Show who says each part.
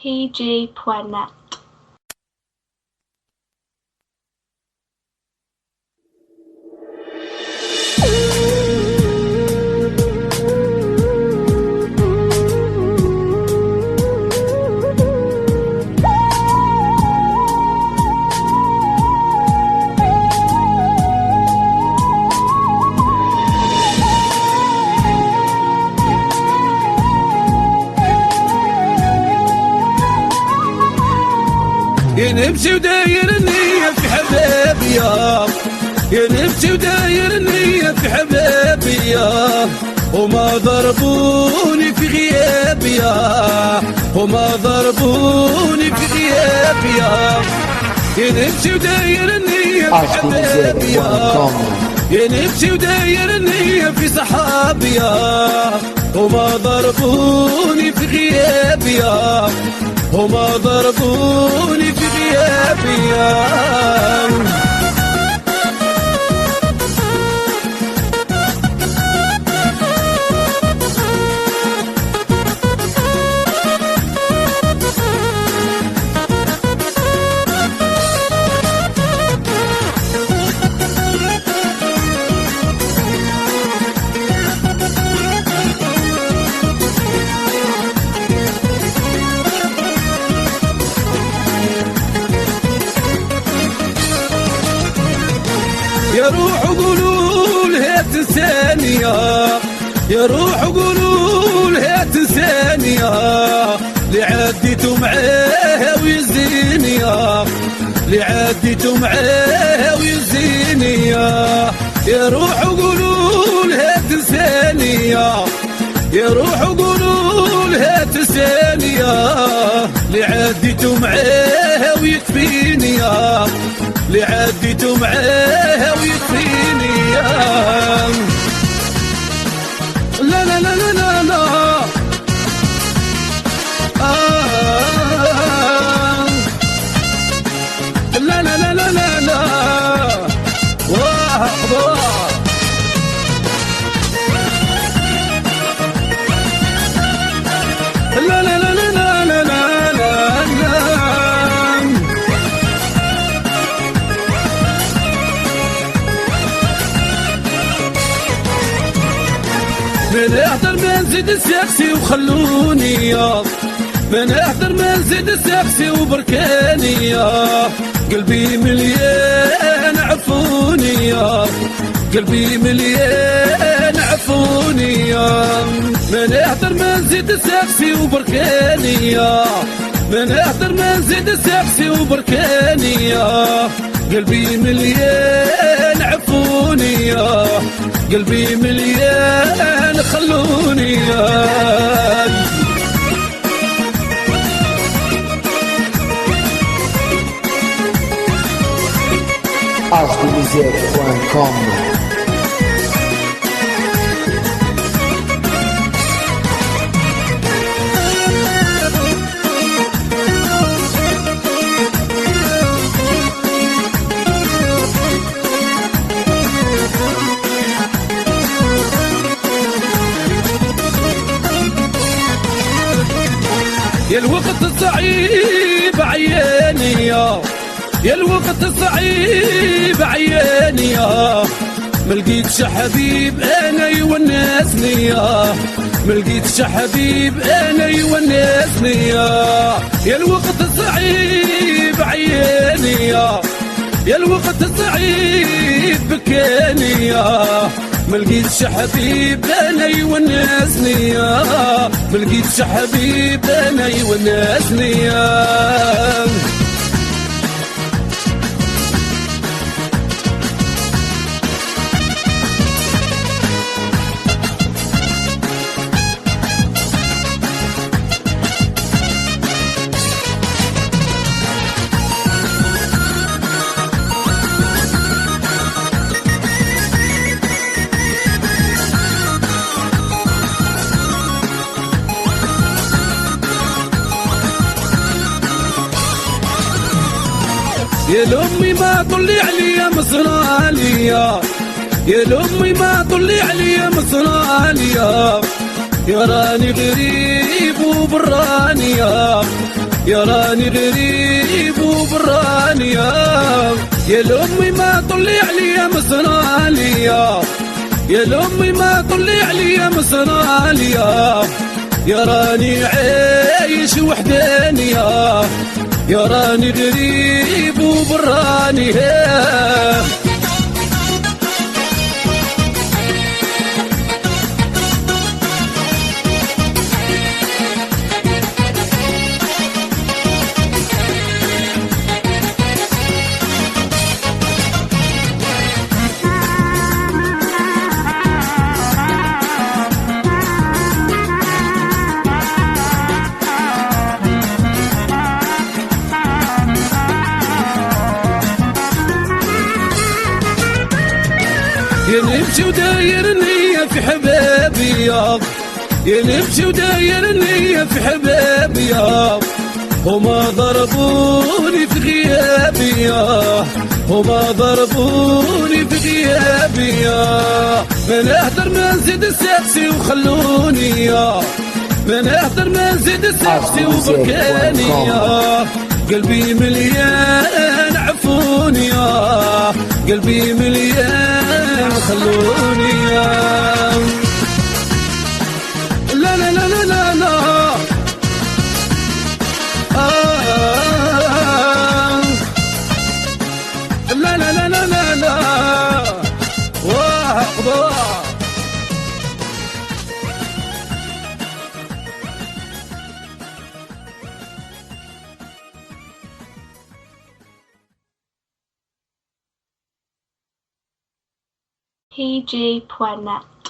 Speaker 1: pg.net.
Speaker 2: يا نمشي وداير النية في حبابي يا نمشي وداير النية في حبابي وما ضربوني في غيابي وما ضربوني في غيابي يا نمشي وداير النية في حبابي يا نمشي وداير النية في صحابي وما ضربوني في غيابي وما ضربوني في غيابي يا روح قولوا لها تنساني يا روح قولوا لها تنساني اللي عديتوا معاها ويزيني اللي عديتوا معاها ويزيني يا روح قولوا لها تنساني يا روح قولوا لها تنساني اللي عديتوا معاها ويكفيني اللي عديتوا معاها ويكفيني لا لا لا لا لا لا لا لا لا لا لا لا واه لا لا لا لا لا لا لا لا من احضر ما نزيد الساقسي وخلوني من احضر ما نزيد الساقسي وبركاني قلبي مليان عفوني قلبي مليان عفوني من احضر ما نزيد الساقسي وبركاني من احضر ما نزيد الساقسي وبركاني قلبي مليان عفوني قلبي مليان خلوني
Speaker 3: Ascolmusic.com.
Speaker 2: يا الوقت الصعيب عياني يا الوقت الصعيب عياني ملقيتش حبيب انا يونسني ملقيتش حبيب انا يونسني يا الوقت الصعيب عياني يا الوقت الصعيب بكاني ملقيتش حبيب انا يونسني ملقيتش حبيب انا يونسني يا لأمي ما طلي عليا مصراليا يا لأمي ما طلي عليا مصراليا يا راني غريب وبرانيا يا راني غريب وبراني يا لأمي ما طلي عليا مصراليا يا لأمي ما طلي عليا مصراليا يا راني عايش وحداني يا راني غريب وبراني ينمشي ودايرني في حبابي ينمشي ودايرني في حبابي هما ضربوني في غيابي هما ضربوني في غيابي من اهدر ما نزيد الساكسي وخلوني من اهدر ما نزيد الساكسي وبركاني قلبي مليان عفوني قلبي مليان خلوني لا لا لا لا لا لا لا لا لا لا لا لا واه
Speaker 1: PJ.net